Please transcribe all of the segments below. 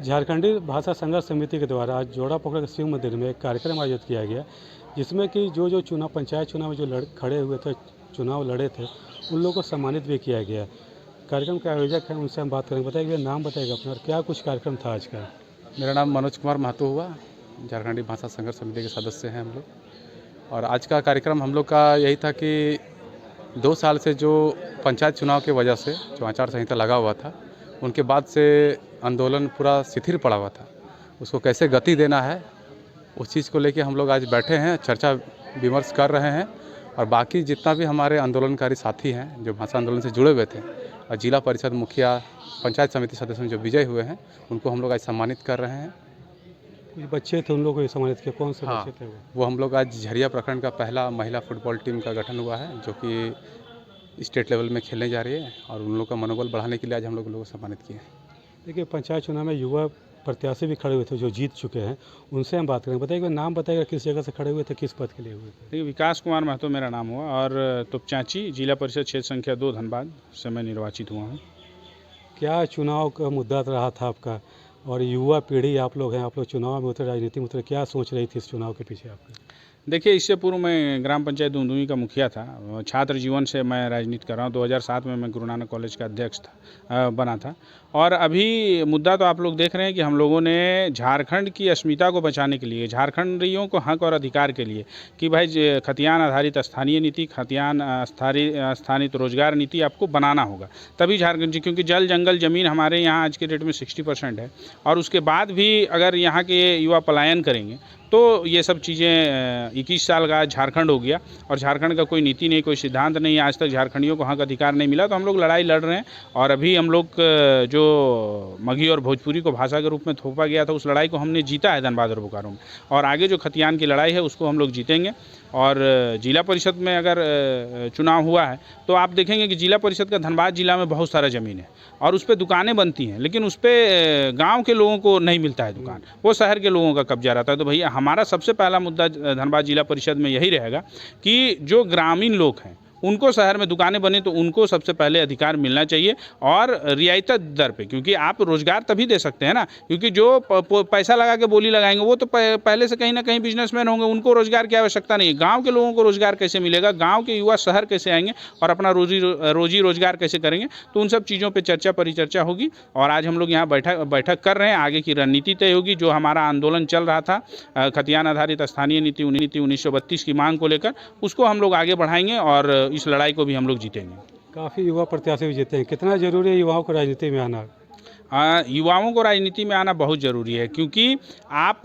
झारखंडी भाषा संघर्ष समिति के द्वारा आज जोड़ा पोखर शिव मंदिर में एक कार्यक्रम आयोजित किया गया, जिसमें कि जो चुनाव पंचायत चुनाव में जो खड़े हुए थे, चुनाव लड़े थे, उन लोगों को सम्मानित भी किया गया। कार्यक्रम के आयोजक हैं, उनसे हम बात करेंगे। बताइए, नाम बताइएगा अपना और क्या कुछ कार्यक्रम था आज का? मेरा नाम मनोज कुमार महतो हुआ, झारखंडी भाषा संघर्ष समिति के सदस्य हैं हम लोग। और आज का कार्यक्रम हम लोग का यही था कि 2 साल से जो पंचायत चुनाव की वजह से जो आचार संहिता लगा हुआ था, उनके बाद से आंदोलन पूरा शिथिल पड़ा हुआ था। उसको कैसे गति देना है, उस चीज़ को लेके हम लोग आज बैठे हैं, चर्चा विमर्श कर रहे हैं। और बाकी जितना भी हमारे आंदोलनकारी साथी हैं जो भाषा आंदोलन से जुड़े हुए थे, और जिला परिषद मुखिया, पंचायत समिति सदस्य जो विजय हुए हैं, उनको हम लोग आज सम्मानित कर रहे हैं। कुछ बच्चे थे, उन लोगों को सम्मानित किया। कौन से बच्चे थे वो हम लोग आज झरिया प्रखंड का पहला महिला फुटबॉल टीम का गठन हुआ है, जो कि स्टेट लेवल में खेलने जा रही है, और उन लोग का मनोबल बढ़ाने के लिए आज हम लोगों को सम्मानित किए हैं। देखिए, पंचायत चुनाव में युवा प्रत्याशी भी खड़े हुए थे जो जीत चुके हैं, उनसे हम बात करेंगे। बताइए, नाम बताइएगा, किस जगह से खड़े हुए थे, किस पद के लिए हुए थे? देखिए, विकास कुमार महतो मेरा नाम हुआ और तुपचाची जिला परिषद क्षेत्र संख्या 2 धनबाद से मैं निर्वाचित हुआ हूँ। क्या चुनाव का मुद्दा रहा था आपका? और युवा पीढ़ी आप लोग हैं, आप लोग चुनाव में उतरे, राजनीति में उतरे, क्या सोच रही थी इस चुनाव के पीछे आपके? देखिए, इससे पूर्व मैं ग्राम पंचायत दुंदुई का मुखिया था। छात्र जीवन से मैं राजनीति कर रहा हूँ। 2007 में मैं गुरु नानक कॉलेज का अध्यक्ष बना था। और अभी मुद्दा तो आप लोग देख रहे हैं कि हम लोगों ने झारखंड की अस्मिता को बचाने के लिए, झारखंडियों को हक और अधिकार के लिए, कि भाई खतियान आधारित स्थानीय नीति, खतियान स्थानित रोजगार नीति आपको बनाना होगा, तभी झारखंड, क्योंकि जल जंगल ज़मीन हमारे यहाँ आज के डेट में 60% है। और उसके बाद भी अगर यहाँ के युवा पलायन करेंगे तो ये सब चीज़ें 21 साल का झारखंड हो गया और झारखंड का कोई नीति नहीं, कोई सिद्धांत नहीं, आज तक झारखंडियों को हक अधिकार नहीं मिला। तो हम लोग लड़ाई लड़ रहे हैं। और अभी हम लोग जो मगही और भोजपुरी को भाषा के रूप में थोपा गया था, उस लड़ाई को हमने जीता है धनबाद और बोकारो में। और आगे जो खतियान की लड़ाई है उसको हम लोग जीतेंगे। और जिला परिषद में अगर चुनाव हुआ है तो आप देखेंगे कि जिला परिषद का धनबाद जिला में बहुत सारा ज़मीन है और उस पर दुकानें बनती हैं, लेकिन उस पर गाँव के लोगों को नहीं मिलता है दुकान, वो शहर के लोगों का कब्जा रहता है। तो भैया, हमारा सबसे पहला मुद्दा धनबाद जिला परिषद में यही रहेगा कि जो ग्रामीण लोग हैं उनको शहर में दुकानें बने तो उनको सबसे पहले अधिकार मिलना चाहिए, और रियायत दर पे, क्योंकि आप रोजगार तभी दे सकते हैं ना, क्योंकि जो पैसा लगा के बोली लगाएंगे वो तो पहले से कहीं ना कहीं बिजनेसमैन होंगे, उनको रोजगार की आवश्यकता नहीं है। गांव के लोगों को रोजगार कैसे मिलेगा, गांव के युवा शहर कैसे आएंगे और अपना रोजी रोजगार कैसे करेंगे, तो उन सब चीज़ों पर चर्चा परिचर्चा होगी। और आज हम लोग यहाँ बैठक कर रहे हैं, आगे की रणनीति तय होगी। जो हमारा आंदोलन चल रहा था खतियान आधारित स्थानीय नीति 1932 की मांग को लेकर, उसको हम लोग आगे बढ़ाएंगे और इस लड़ाई को भी हम लोग जीतेंगे। काफ़ी युवा प्रत्याशी भी जीते हैं। कितना जरूरी है युवाओं को राजनीति में आना? युवाओं को राजनीति में आना बहुत ज़रूरी है, क्योंकि आप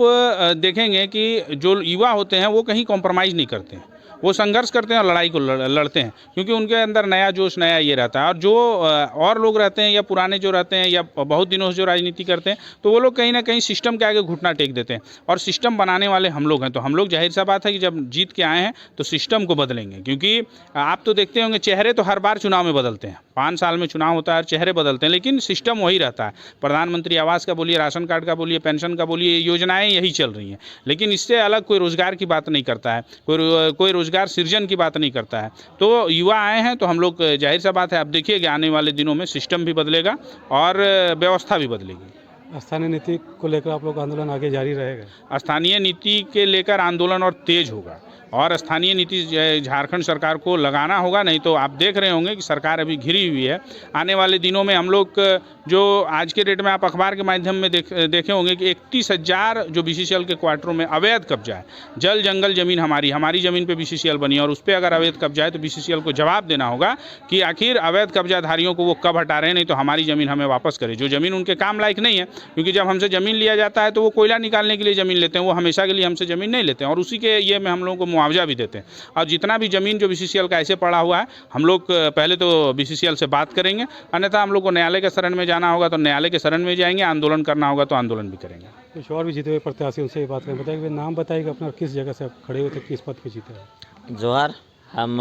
देखेंगे कि जो युवा होते हैं वो कहीं कॉम्प्रोमाइज़ नहीं करते हैं, वो संघर्ष करते हैं और लड़ाई को लड़ते हैं, क्योंकि उनके अंदर नया जोश, नया ये रहता है। और जो और लोग रहते हैं या पुराने जो रहते हैं या बहुत दिनों से जो राजनीति करते हैं, तो वो लोग कहीं ना कहीं सिस्टम के आगे घुटना टेक देते हैं, और सिस्टम बनाने वाले हम लोग हैं। तो हम लोग, जाहिर सा बात है कि जब जीत के आए हैं तो सिस्टम को बदलेंगे, क्योंकि आप तो देखते होंगे चेहरे तो हर बार चुनाव में बदलते हैं, 5 साल में चुनाव होता है, चेहरे बदलते हैं, लेकिन सिस्टम वही रहता है। प्रधानमंत्री आवास का बोलिए, राशन कार्ड का बोलिए, पेंशन का बोलिए, योजनाएं यही चल रही हैं, लेकिन इससे अलग कोई रोजगार की बात नहीं करता है, कोई रोजगार सृजन की बात नहीं करता है। तो युवा आए हैं तो हम लोग, जाहिर सा बात है, आप देखिए कि आने वाले दिनों में सिस्टम भी बदलेगा और व्यवस्था भी बदलेगी। स्थानीय नीति को लेकर आप लोग आंदोलन आगे जारी रहेगा? स्थानीय नीति के लेकर आंदोलन और तेज होगा, और स्थानीय नीति झारखंड सरकार को लगाना होगा, नहीं तो आप देख रहे होंगे कि सरकार अभी घिरी हुई है। आने वाले दिनों में हम लोग, जो आज के डेट में आप अखबार के माध्यम में देखे होंगे कि 31,000 जो BCCL के क्वार्टरों में अवैध कब्जा है। जल जंगल ज़मीन हमारी ज़मीन पे BCCL बनी है, और उस पर अगर अवैध कब्जा है तो BCCL को जवाब देना होगा कि आखिर अवैध कब्जाधारियों को वो कब हटा रहे हैं, नहीं तो हमारी ज़मीन हमें वापस करें। जो ज़मीन उनके काम लायक नहीं है, क्योंकि जब हमसे ज़मीन लिया जाता है तो वो कोयला निकालने के लिए ज़मीन लेते हैं, वो हमेशा के लिए हमसे ज़मीन नहीं लेते हैं, और उसी के ये में हम लोगों को मुआवजा भी देते हैं। और जितना भी ज़मीन जो BCCL का ऐसे पड़ा हुआ है, हम लोग पहले तो BCCL से बात करेंगे, अन्यथा हम लोग को न्यायालय के शरण में जाना होगा तो न्यायालय के शरण में जाएंगे, आंदोलन करना होगा तो आंदोलन भी करेंगे। कुछ और भी जीते हुए प्रत्याशी, उनसे बात करें। बताइए, नाम बताइएगा अपना, किस जगह से आप खड़े हुए थे, किस पद पे जीते हैं? जोहार, हम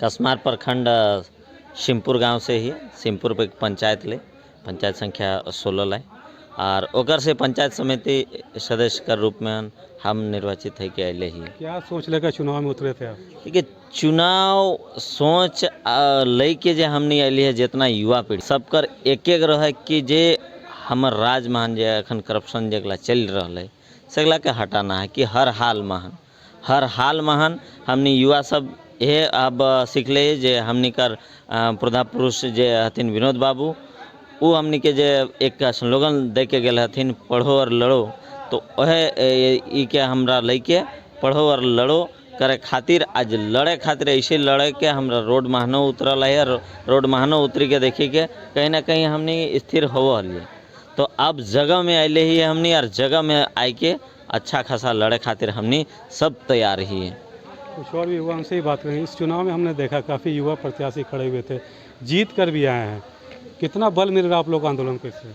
कसमार प्रखंड सिमपुर गांव से ही, सिमपुर पे पंचायत संख्या 16 लाए, और ओकर से पंचायत समिति सदस्य के रूप में हम निर्वाचित है कि अले ही। क्या सोच लेकर चुनाव में उतरे थे आप? देखिए, चुनाव सोच ले के जे हमने अली है, जितना युवा पीढ़ी सबकर एक रहे कि जे हमर राज महान जे अखन करप्शन जेगला चल रहा है सगला के हटाना है कि हर हाल महान हमनी युवा सब ये अब सीखले जे हमनी कर प्रधा पुरुष जे हथिन विनोद बाबू वो हमनी के जे एक स्लोगन दे के गेल हथिन पढ़ो और लड़ो, तो वह ई के हमरा लेके पढ़ो और लड़ो करे खातिर आज लड़े खातिर ऐसे लड़े के हमरा रोड महानो उतरल है। रोड महानो उतरी के देखी के कहीं ना कहीं हमनी स्थिर हो लिए, तो अब जगह में अले ही हमनी और जगह में आए के अच्छा खासा लड़े खातिर हमनी सब तैयार ही है। कुछ और भी युवा उनसे ही बात करें। इस चुनाव में हमने देखा काफ़ी युवा प्रत्याशी खड़े हुए थे, जीत कर भी आए हैं। कितना बल मिल रहा आप लोग आंदोलन को इससे?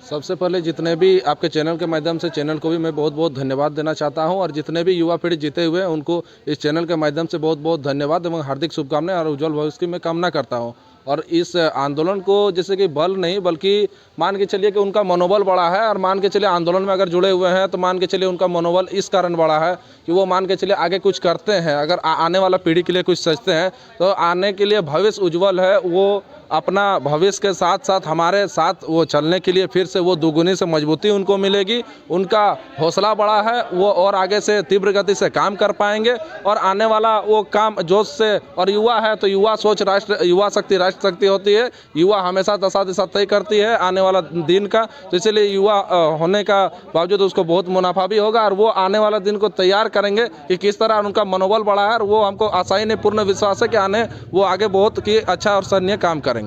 सबसे पहले जितने भी आपके चैनल के माध्यम से चैनल को भी मैं बहुत बहुत धन्यवाद देना चाहता हूं, और जितने भी युवा पीढ़ी जीते हुए हैं उनको इस चैनल के माध्यम से बहुत बहुत धन्यवाद एवं हार्दिक शुभकामनाएं और उज्जवल भविष्य की मैं कामना करता हूं। और इस आंदोलन को जैसे कि बल नहीं बल्कि मान के चलिए कि उनका मनोबल बड़ा है, और मान के चलिए आंदोलन में अगर जुड़े हुए हैं तो मान के चलिए उनका मनोबल इस कारण बड़ा है कि वो मान के चलिए आगे कुछ करते हैं। अगर आने वाला पीढ़ी के लिए कुछ सोचते हैं तो आने के लिए भविष्य उज्जवल है, वो अपना भविष्य के साथ साथ हमारे साथ वो चलने के लिए फिर से वो दुगुनी से मजबूती उनको मिलेगी। उनका हौसला बड़ा है, वो और आगे से तीव्र गति से काम कर पाएंगे और आने वाला वो काम जोश से, और युवा है तो युवा सोच राष्ट्र, युवा शक्ति राष्ट्र शक्ति होती है। युवा हमेशा दशा दिशा तय करती है आने वाला दिन का, तो इसलिए युवा होने का बावजूद उसको बहुत मुनाफा भी होगा, और वो आने वाला दिन को तैयार करेंगे कि किस तरह उनका मनोबल बढ़ा है, और वो हमको आशाई नहीं पूर्ण विश्वास है कि आने वो आगे बहुत ही अच्छा और सराहनीय काम करेंगे।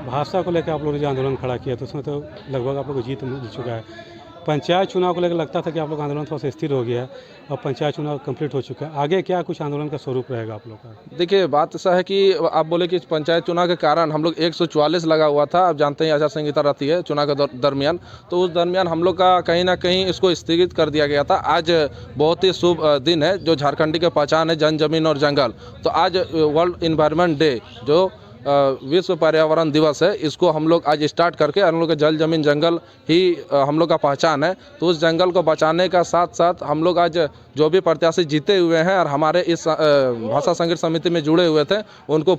भाषा को लेकर आप लोगों ने जो आंदोलन खड़ा किया तो उसमें तो लगभग आप लोग को जीत मिल चुका है। पंचायत चुनाव को लेकर लगता था कि आप लोग आंदोलन थोड़ा सा स्थिर हो गया है, और पंचायत चुनाव कंप्लीट हो चुका है। आगे क्या कुछ आंदोलन का स्वरूप रहेगा आप लोग का? देखिए, बात ऐसा है कि आप बोले कि पंचायत चुनाव के कारण हम लोग 144 लगा हुआ था। आप जानते हैं आचार संहिता रहती है चुनाव के दरमियान, तो उस दरमियान हम लोग का कहीं ना कहीं इसको स्थगित कर दिया गया था। आज बहुत ही शुभ दिन है, जो झारखंडी की पहचान है जन जमीन और जंगल। तो आज वर्ल्ड इन्वायरमेंट डे जो विश्व पर्यावरण दिवस है, इसको हम लोग आज स्टार्ट करके, हम लोग का जल जमीन जंगल ही हम लोग का पहचान है, तो उस जंगल को बचाने का साथ साथ हम लोग आज जो भी प्रत्याशी जीते हुए हैं और हमारे इस भाषा संघर्ष समिति में जुड़े हुए थे उनको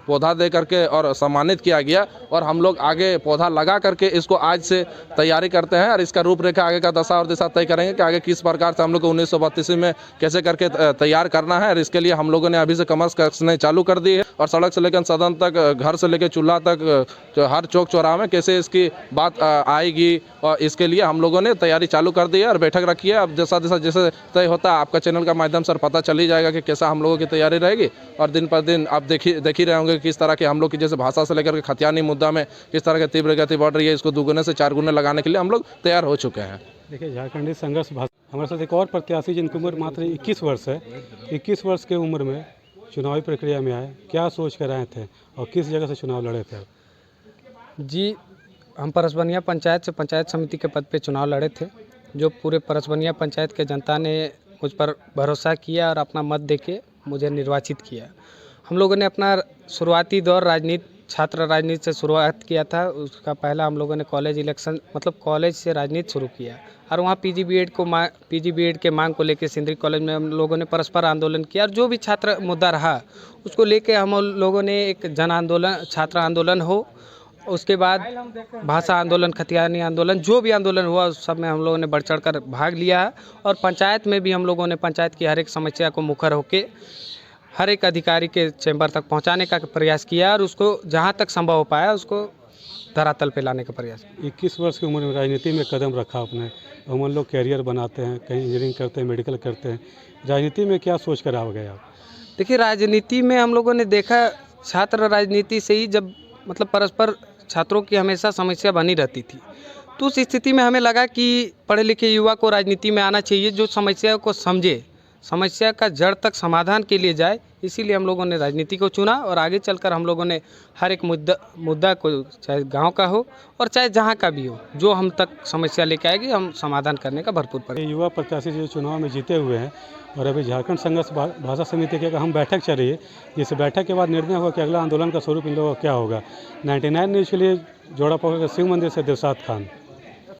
पौधा दे करके और सम्मानित किया गया, और हम लोग आगे पौधा लगा करके इसको आज से तैयारी करते हैं, और इसका रूपरेखा आगे का दशा और दिशा तय करेंगे कि आगे किस प्रकार से हम लोग को 1932 में कैसे करके तैयार करना है। और इसके लिए हम लोगों ने अभी से कमर्स कसने चालू कर दी है, और सड़क से लेकर सदन तक, घर से लेकर चूल्हा तक, हर चौक चौराहा में कैसे इसकी बात आएगी, और इसके लिए हम लोगों ने तैयारी चालू कर दी है और बैठक रखी है। अब जैसा जैसे तय होता है आपका चैनल का माध्यम से पता चल ही जाएगा कि कैसा हम लोगों की तैयारी रहेगी, और दिन पर दिन आप देख ही रहे होंगे किस तरह के हम लोग की, जैसे भाषा से लेकर के खतियानी मुद्दा में किस तरह की तीव्र गति बढ़ रही है। इसको दुगुने से चार गुने लगाने के लिए हम लोग तैयार हो चुके हैं। देखिए, झारखंडी संघर्ष हमारे साथ एक और प्रत्याशी जिनकी उम्र मात्र 21 वर्ष है, 21 वर्ष की उम्र में चुनावी प्रक्रिया में आए, क्या सोच कर आए थे और किस जगह से चुनाव लड़े थे? जी, हम परसबनिया पंचायत से पंचायत समिति के पद पे चुनाव लड़े थे। जो पूरे परसबनिया पंचायत के जनता ने मुझ पर भरोसा किया और अपना मत देके मुझे निर्वाचित किया। हम लोगों ने अपना शुरुआती दौर छात्र राजनीति से शुरुआत किया था। उसका पहला हम लोगों ने कॉलेज इलेक्शन मतलब कॉलेज से राजनीति शुरू किया, और वहाँ पीजी बीएड के मांग को लेकर सिंदरी कॉलेज में हम लोगों ने परस्पर आंदोलन किया, और जो भी छात्र मुद्दा रहा उसको लेके हम लोगों ने एक जन आंदोलन, छात्र आंदोलन हो, उसके बाद भाषा आंदोलन, खतियानी आंदोलन, जो भी आंदोलन हुआ उस सब में हम लोगों ने बढ़ चढ़ कर भाग लिया है। और पंचायत में भी हम लोगों ने पंचायत की हर एक समस्या को मुखर होकर हर एक अधिकारी के चैम्बर तक पहुंचाने का प्रयास किया, और उसको जहां तक संभव हो पाया उसको धरातल पे लाने का प्रयास किया। 21 वर्ष की उम्र में राजनीति में कदम रखा आपने। हम लोग कैरियर बनाते हैं, कहीं इंजीनियरिंग करते हैं, मेडिकल करते हैं, राजनीति में क्या सोच कर आ गए आप? देखिए, राजनीति में हम लोगों ने देखा, छात्र राजनीति से ही जब मतलब परस्पर छात्रों की हमेशा समस्या बनी रहती थी, तो उस स्थिति में हमें लगा कि पढ़े लिखे युवा को राजनीति में आना चाहिए, जो समस्या को समझे, समस्या का जड़ तक समाधान के लिए जाए। इसीलिए हम लोगों ने राजनीति को चुना, और आगे चलकर हम लोगों ने हर एक मुद्दा को, चाहे गांव का हो और चाहे जहां का भी हो, जो हम तक समस्या लेके आएगी हम समाधान करने का भरपूर प्रयास। युवा प्रत्याशी जो चुनाव में जीते हुए हैं, और अभी झारखंड संघर्ष भाषा समिति की अहम बैठक चल रही है, जिस बैठक के बाद निर्णय हुआ कि अगला आंदोलन का स्वरूप इन लोगों का क्या होगा। 99 न्यूज़ के लिए जोड़ा पोखर के शिव मंदिर से देवसात खान।